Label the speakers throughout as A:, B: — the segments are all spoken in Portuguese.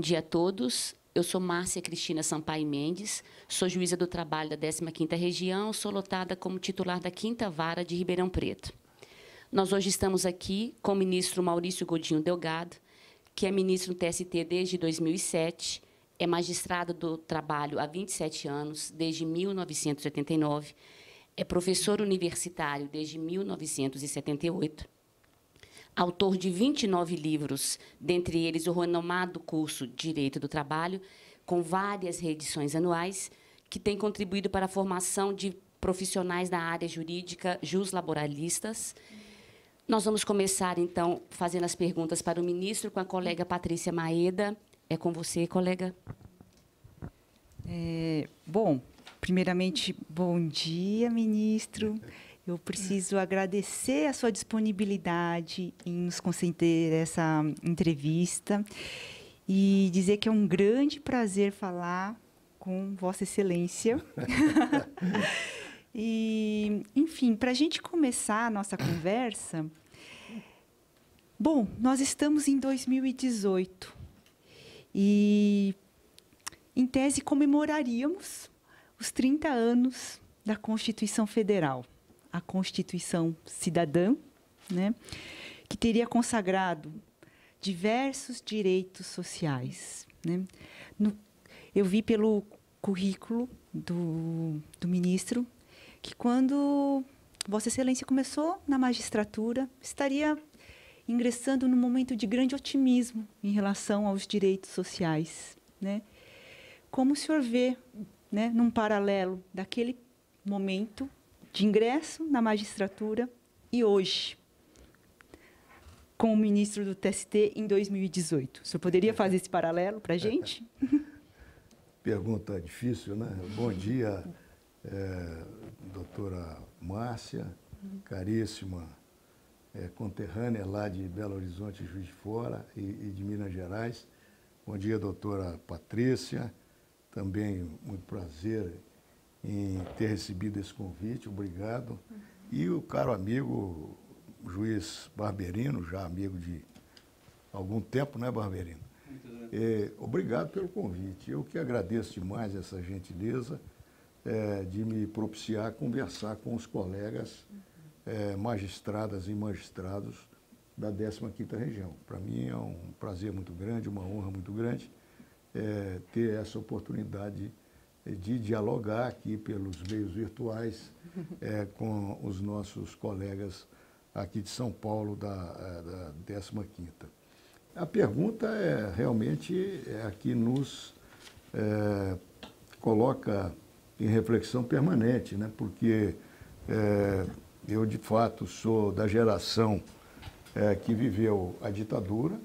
A: dia a todos. Eu sou Márcia Cristina Sampaio Mendes, sou juíza do trabalho da 15ª Região, sou lotada como titular da 5ª Vara de Ribeirão Preto. Nós hoje estamos aqui com o ministro Maurício Godinho Delgado, que é ministro do TST desde 2007, é magistrado do trabalho há 27 anos, desde 1989, é professor universitário desde 1978, autor de 29 livros, dentre eles o renomado curso Direito do Trabalho, com várias reedições anuais, que tem contribuído para a formação de profissionais da área jurídica juslaboralistas. Nós vamos começar, então, fazendo as perguntas para o ministro com a colega Patrícia Maeda. É com você, colega.
B: Bom, primeiramente, bom dia, ministro. Eu preciso agradecer a sua disponibilidade em nos conceder essa entrevista e dizer que é um grande prazer falar com Vossa Excelência. E, enfim, para a gente começar a nossa conversa, bom, nós estamos em 2018 e, em tese, comemoraríamos os 30 anos da Constituição Federal, a Constituição Cidadã, né, que teria consagrado diversos direitos sociais, né. Eu vi pelo currículo do ministro que, quando Vossa Excelência começou na magistratura, estaria ingressando num momento de grande otimismo em relação aos direitos sociais, né. Como o senhor vê, né, num paralelo daquele momento de ingresso na magistratura e hoje, como ministro do TST em 2018? O senhor poderia fazer esse paralelo para a gente?
C: Pergunta difícil, né? Bom dia, doutora Márcia, caríssima conterrânea lá de Belo Horizonte, Juiz de Fora e de Minas Gerais. Bom dia, doutora Patrícia. Também muito prazer em ter recebido esse convite, obrigado. E o caro amigo juiz Barberino, já amigo de algum tempo, né, Barberino? Obrigado pelo convite. Eu que agradeço demais essa gentileza de me propiciar conversar com os colegas magistradas e magistrados da 15ª Região. Para mim é um prazer muito grande, uma honra muito grande ter essa oportunidade de dialogar aqui pelos meios virtuais com os nossos colegas aqui de São Paulo, da 15ª. A pergunta realmente a que nos coloca em reflexão permanente, né? Porque eu, de fato, sou da geração que viveu a ditadura.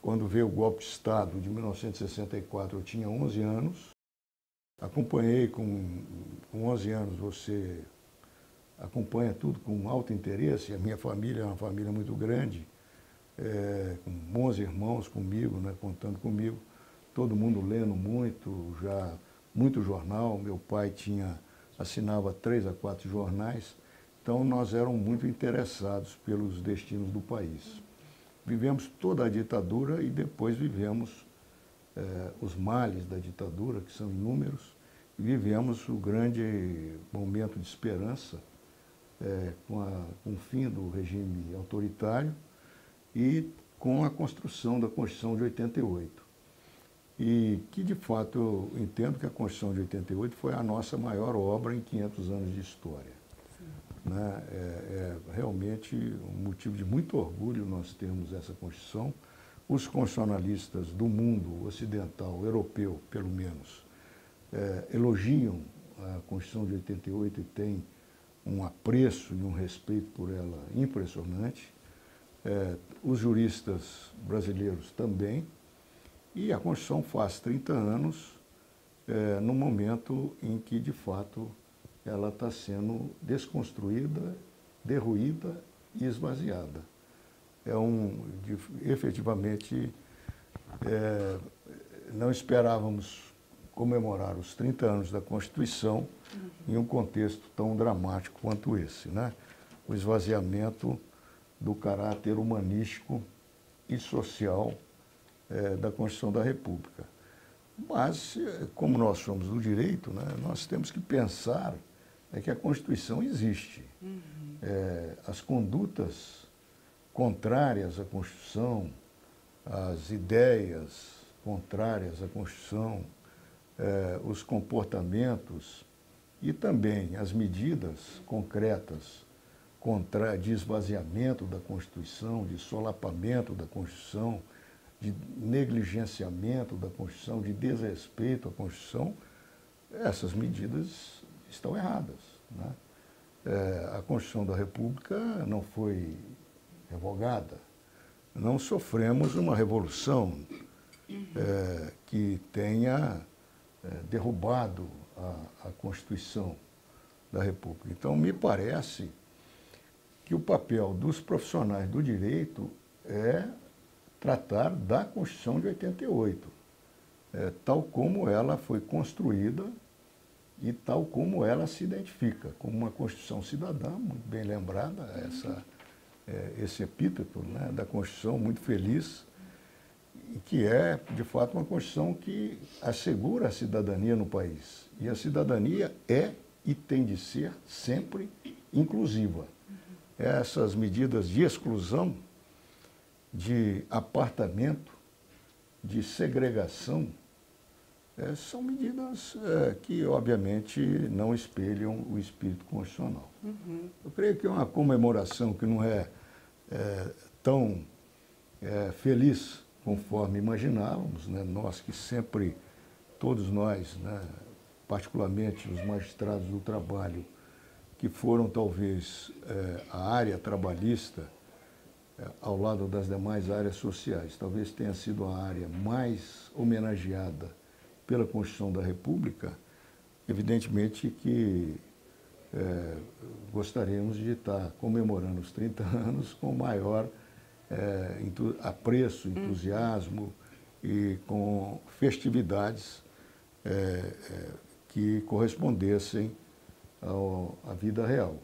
C: Quando veio o golpe de Estado de 1964, eu tinha 11 anos. Acompanhei com 11 anos, você acompanha tudo com alto interesse. A minha família é uma família muito grande, com 11 irmãos comigo, né, contando comigo. Todo mundo lendo muito, já muito jornal. Meu pai assinava 3 a 4 jornais. Então, nós éramos muito interessados pelos destinos do país. Vivemos toda a ditadura e depois vivemos os males da ditadura, que são inúmeros, e vivemos o grande momento de esperança com o fim do regime autoritário e com a construção da Constituição de 88. E que, de fato, eu entendo que a Constituição de 88 foi a nossa maior obra em 500 anos de história. Né? Realmente um motivo de muito orgulho nós termos essa Constituição. Os constitucionalistas do mundo ocidental, europeu, pelo menos, elogiam a Constituição de 88 e têm um apreço e um respeito por ela impressionante. Os juristas brasileiros também. E a Constituição faz 30 anos no momento em que, de fato, ela está sendo desconstruída, derruída e esvaziada. Efetivamente, não esperávamos comemorar os 30 anos da Constituição em um contexto tão dramático quanto esse, né? O esvaziamento do caráter humanístico e social da Constituição da República. Mas, como nós somos do direito, né, nós temos que pensar que a Constituição existe. As condutas contrárias à Constituição, as ideias contrárias à Constituição, os comportamentos e também as medidas concretas de esvaziamento da Constituição, de solapamento da Constituição, de negligenciamento da Constituição, de desrespeito à Constituição, essas medidas estão erradas, né? A Constituição da República não foi revogada, não sofremos uma revolução que tenha derrubado a Constituição da República. Então, me parece que o papel dos profissionais do direito é tratar da Constituição de 88, tal como ela foi construída e tal como ela se identifica, como uma Constituição cidadã, muito bem lembrada, esse epíteto, né, da Constituição, muito feliz, e que é, de fato, uma Constituição que assegura a cidadania no país. E a cidadania é e tem de ser sempre inclusiva. Essas medidas de exclusão, de apartamento, de segregação, são medidas que, obviamente, não espelham o espírito constitucional. Eu creio que é uma comemoração que não é tão feliz conforme imaginávamos, né? Nós que sempre, todos nós, né, particularmente os magistrados do trabalho, que foram talvez a área trabalhista, ao lado das demais áreas sociais, talvez tenha sido a área mais homenageada pela Constituição da República, evidentemente que gostaríamos de estar comemorando os 30 anos com maior apreço, entusiasmo e com festividades que correspondessem à vida real.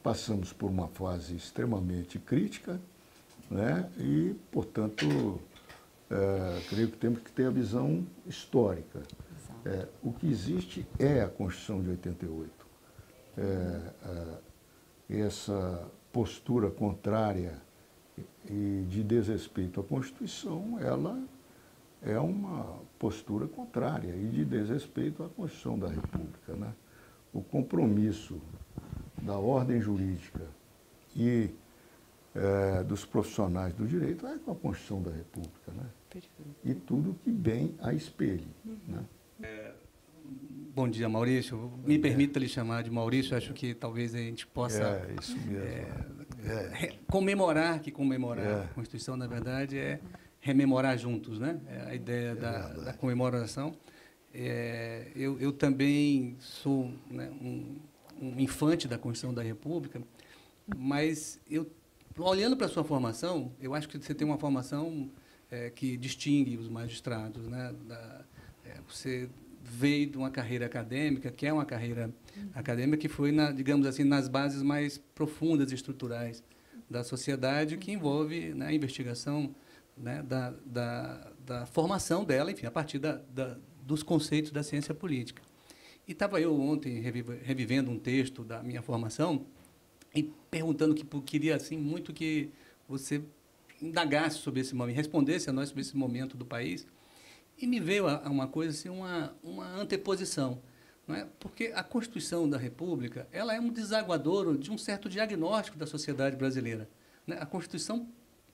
C: Passamos por uma fase extremamente crítica, né? E, portanto, creio que temos que ter a visão histórica. O que existe é a Constituição de 88. Essa postura contrária e de desrespeito à Constituição, ela é uma postura contrária e de desrespeito à Constituição da República, né? O compromisso da ordem jurídica e dos profissionais do direito é com a Constituição da República, né?
B: Perfeito.
C: E tudo que bem a espelhe. Né?
D: Bom dia, Maurício. Me permita lhe chamar de Maurício, acho que talvez a gente possa
C: Isso mesmo.
D: comemorar a Constituição, na verdade, é rememorar juntos, né? A ideia da comemoração. Eu também sou, né, um infante da Constituição da República, mas olhando para a sua formação, eu acho que você tem uma formação que distingue os magistrados, né? Você veio de uma carreira acadêmica, que é uma carreira acadêmica que foi, digamos assim, nas bases mais profundas e estruturais da sociedade, que envolve, né, a investigação, né, da formação dela, enfim, a partir dos conceitos da ciência política. E estava eu ontem revivendo um texto da minha formação e perguntando que queria assim muito que você indagasse sobre esse momento, respondesse a nós sobre esse momento do país. E me veio uma coisa assim, uma anteposição, não é? Porque a Constituição da República, ela é um desaguadouro de um certo diagnóstico da sociedade brasileira, né? A Constituição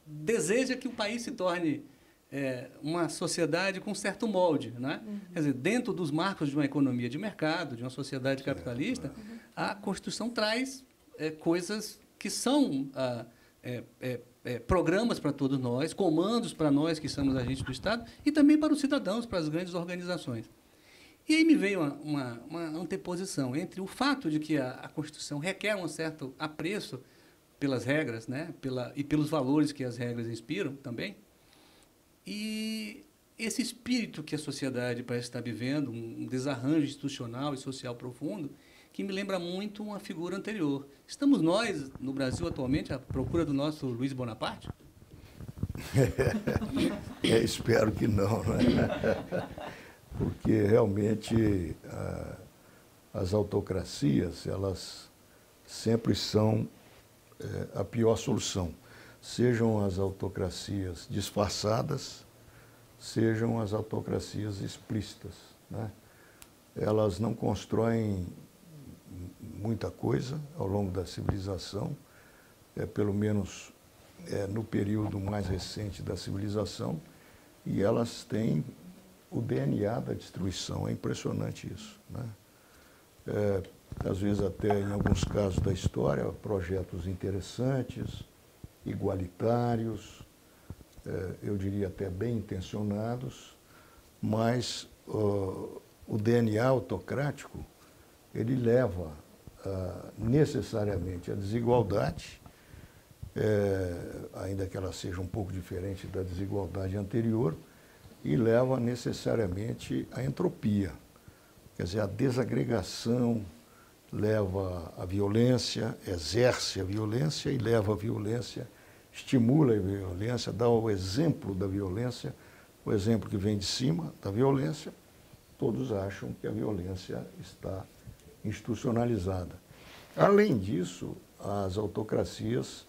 D: deseja que o país se torne uma sociedade com certo molde, né? Quer dizer, dentro dos marcos de uma economia de mercado, de uma sociedade capitalista, a Constituição traz coisas que são programas para todos nós, comandos para nós que somos agentes do Estado e também para os cidadãos, para as grandes organizações. E aí me veio uma anteposição entre o fato de que a Constituição requer um certo apreço pelas regras, né, e pelos valores que as regras inspiram também, e esse espírito que a sociedade parece estar vivendo, um desarranjo institucional e social profundo, que me lembra muito uma figura anterior. Estamos nós, no Brasil, atualmente, à procura do nosso Luiz Bonaparte?
C: Espero que não, né? Porque realmente as autocracias, elas sempre são a pior solução. Sejam as autocracias disfarçadas, sejam as autocracias explícitas, né? Elas não constroem muita coisa ao longo da civilização, pelo menos no período mais recente da civilização, e elas têm o DNA da destruição. É impressionante isso, né? Às vezes até em alguns casos da história, projetos interessantes, igualitários, eu diria até bem intencionados, mas o DNA autocrático, ele leva necessariamente à desigualdade, ainda que ela seja um pouco diferente da desigualdade anterior, e leva necessariamente à entropia. Quer dizer, a desagregação leva à violência, exerce a violência e leva à violência, estimula a violência, dá o exemplo da violência, o exemplo que vem de cima da violência. Todos acham que a violência está institucionalizada. Além disso, as autocracias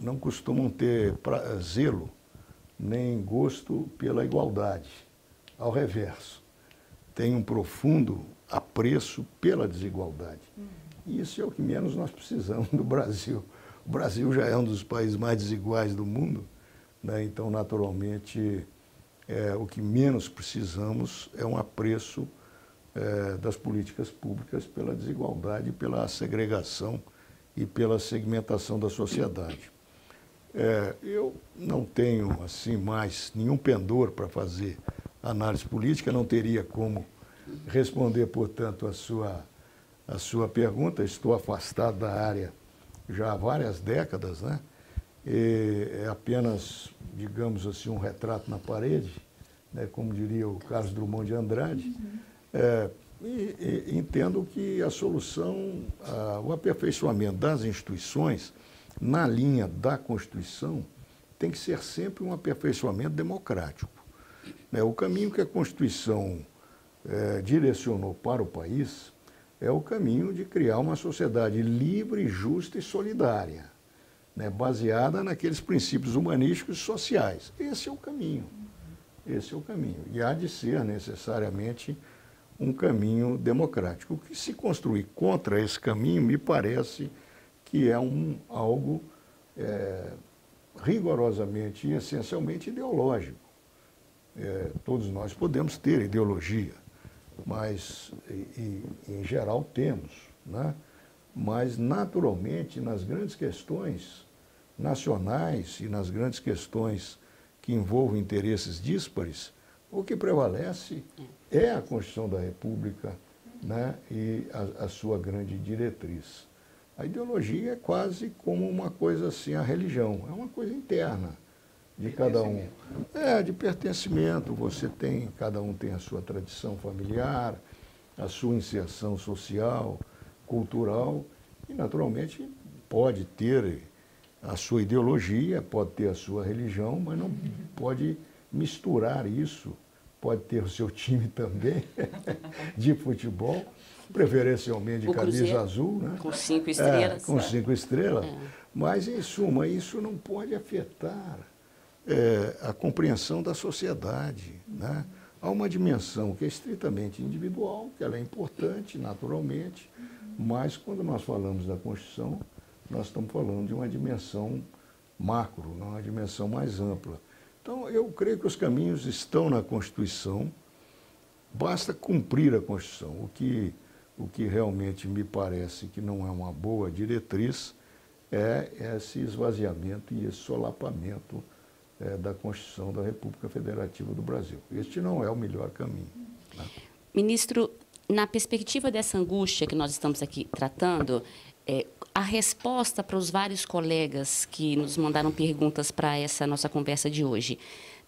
C: não costumam ter zelo nem gosto pela igualdade. Ao reverso, tem um profundo apreço pela desigualdade. E isso é o que menos nós precisamos no Brasil. O Brasil já é um dos países mais desiguais do mundo, né? Então, naturalmente, o que menos precisamos é um apreço das políticas públicas pela desigualdade, pela segregação e pela segmentação da sociedade. Eu não tenho, assim, mais nenhum pendor para fazer análise política, não teria como responder, portanto, a sua pergunta. Estou afastado da área já há várias décadas, né? É apenas, digamos assim, um retrato na parede, né? Como diria o Carlos Drummond de Andrade. E entendo que a solução, o aperfeiçoamento das instituições, na linha da Constituição, tem que ser sempre um aperfeiçoamento democrático. O caminho que a Constituição direcionou para o país é o caminho de criar uma sociedade livre, justa e solidária, né, baseada naqueles princípios humanísticos e sociais. Esse é o caminho. Esse é o caminho. E há de ser necessariamente um caminho democrático. O que se construir contra esse caminho, me parece que é algo rigorosamente e essencialmente ideológico. Todos nós podemos ter ideologia, mas, em geral, temos, né? Mas, naturalmente, nas grandes questões nacionais e nas grandes questões que envolvem interesses díspares, o que prevalece é a Constituição da República, né? E a sua grande diretriz. A ideologia é quase como uma coisa assim, a religião, é uma coisa interna de cada um. De pertencimento, cada um tem a sua tradição familiar, a sua inserção social, cultural, e naturalmente pode ter a sua ideologia, pode ter a sua religião, mas não pode misturar isso, pode ter o seu time também de futebol, preferencialmente de camisa azul, né?
A: Com 5 estrelas.
C: Com 5 estrelas. Mas, em suma, isso não pode afetar a compreensão da sociedade, né? Há uma dimensão que é estritamente individual, que ela é importante, naturalmente, mas quando nós falamos da Constituição, nós estamos falando de uma dimensão macro, uma dimensão mais ampla. Então, eu creio que os caminhos estão na Constituição, basta cumprir a Constituição. O que realmente me parece que não é uma boa diretriz é esse esvaziamento e esse solapamento da Constituição da República Federativa do Brasil. Este não é o melhor caminho, né?
A: Ministro, na perspectiva dessa angústia que nós estamos aqui tratando, a resposta para os vários colegas que nos mandaram perguntas para essa nossa conversa de hoje,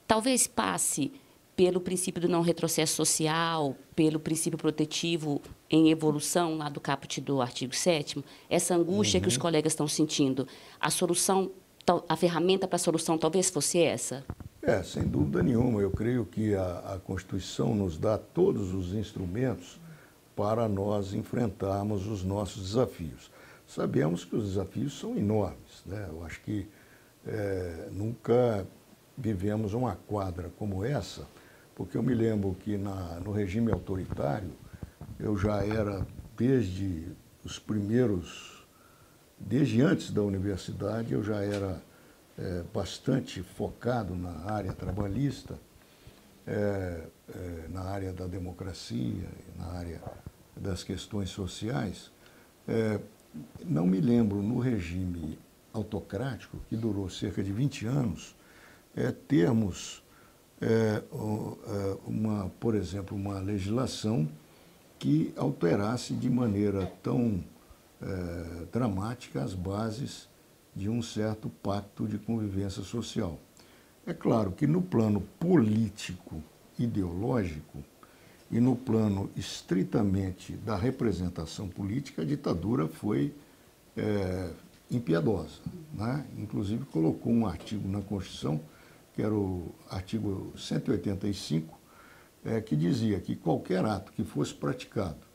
A: talvez passe pelo princípio do não retrocesso social, pelo princípio protetivo em evolução, lá do caput do artigo 7º, essa angústia que os colegas estão sentindo, a solução a ferramenta para a solução talvez fosse essa?
C: Sem dúvida nenhuma. Eu creio que a Constituição nos dá todos os instrumentos para nós enfrentarmos os nossos desafios. Sabemos que os desafios são enormes, né? Eu acho que nunca vivemos uma quadra como essa, porque eu me lembro que no regime autoritário, eu já era desde antes da universidade, eu já era bastante focado na área trabalhista, na área da democracia, na área das questões sociais. Não me lembro, no regime autocrático, que durou cerca de 20 anos, termos, por exemplo, uma legislação que alterasse de maneira tão dramática as bases de um certo pacto de convivência social. É claro que no plano político, ideológico e no plano estritamente da representação política, a ditadura foi impiedosa, né? Inclusive colocou um artigo na Constituição, que era o artigo 185, que dizia que qualquer ato que fosse praticado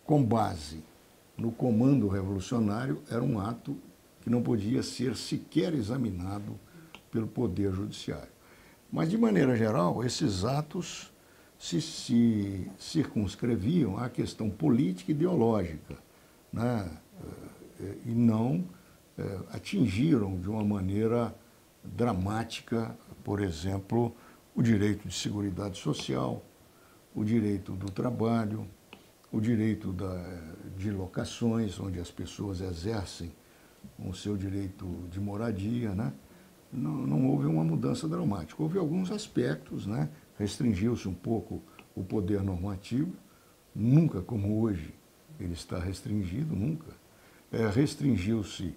C: com base no comando revolucionário era um ato que não podia ser sequer examinado pelo Poder Judiciário. Mas, de maneira geral, esses atos se circunscreviam à questão política e ideológica, né? E não atingiram de uma maneira dramática, por exemplo, o direito de seguridade social, o direito do trabalho, o direito de locações, onde as pessoas exercem o seu direito de moradia, né? Não houve uma mudança dramática. Houve alguns aspectos, né? Restringiu-se um pouco o poder normativo, nunca como hoje ele está restringido, nunca. Restringiu-se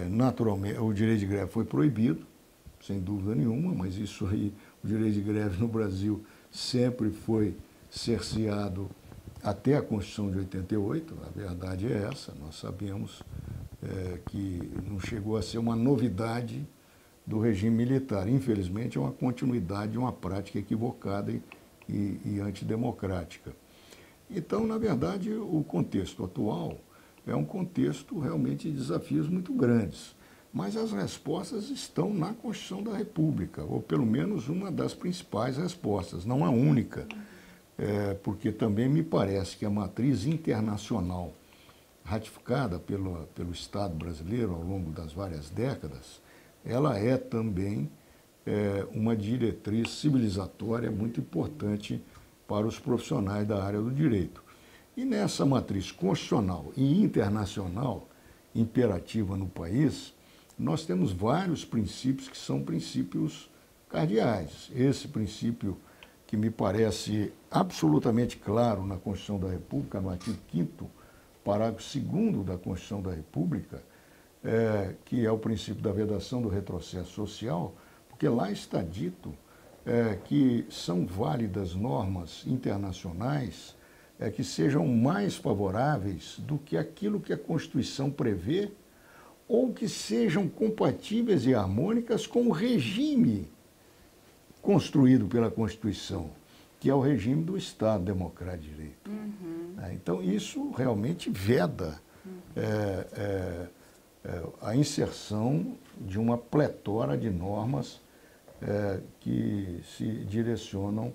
C: naturalmente, o direito de greve foi proibido, sem dúvida nenhuma, mas isso aí, o direito de greve no Brasil sempre foi cerceado até a Constituição de 88, a verdade é essa, nós sabemos que não chegou a ser uma novidade do regime militar. Infelizmente, é uma continuidade de uma prática equivocada e antidemocrática. Então, na verdade, o contexto atual é um contexto realmente de desafios muito grandes. Mas as respostas estão na Constituição da República, ou pelo menos uma das principais respostas, não a única, porque também me parece que a matriz internacional ratificada pelo Estado brasileiro ao longo das várias décadas, ela é também uma diretriz civilizatória muito importante para os profissionais da área do direito. E nessa matriz constitucional e internacional imperativa no país, nós temos vários princípios que são princípios cardeais. Esse princípio que me parece absolutamente claro na Constituição da República, no artigo 5º, parágrafo 2º da Constituição da República, que é o princípio da vedação do retrocesso social, porque lá está dito que são válidas normas internacionais que sejam mais favoráveis do que aquilo que a Constituição prevê ou que sejam compatíveis e harmônicas com o regime construído pela Constituição, que é o regime do Estado Democrático de Direito. Então, isso realmente veda a inserção de uma pletora de normas que se direcionam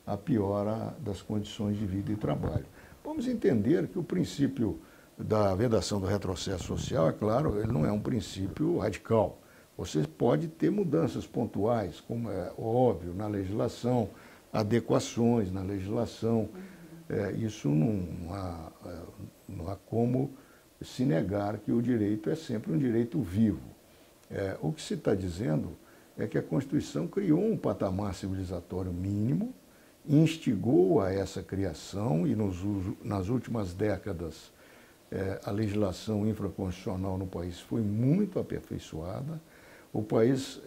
C: à piora das condições de vida e trabalho. Vamos entender que o princípio da vedação do retrocesso social, é claro, ele não é um princípio radical. Você pode ter mudanças pontuais, como é óbvio, na legislação, adequações na legislação. Isso não há como se negar que o direito é sempre um direito vivo. O que se está dizendo é que a Constituição criou um patamar civilizatório mínimo, instigou a essa criação e nas últimas décadas a legislação infraconstitucional no país foi muito aperfeiçoada. O país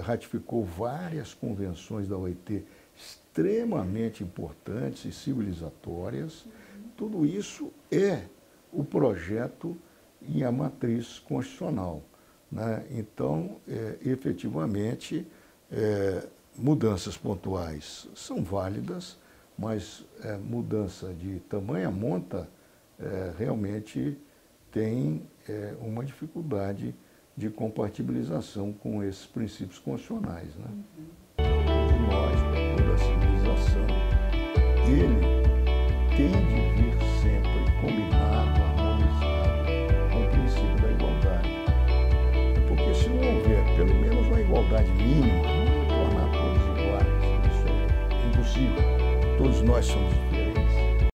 C: ratificou várias convenções da OIT extremamente importantes e civilizatórias. Tudo isso é o projeto e a matriz constitucional, né? Então, efetivamente, mudanças pontuais são válidas, mas mudança de tamanha monta realmente tem uma dificuldade de compatibilização com esses princípios constitucionais, né? Todos nós, toda a civilização, ele tem de vir sempre combinado, harmonizado com o princípio da igualdade. Porque se não houver pelo menos uma igualdade mínima, não vai tornar todos iguais. Isso é impossível. Todos nós somos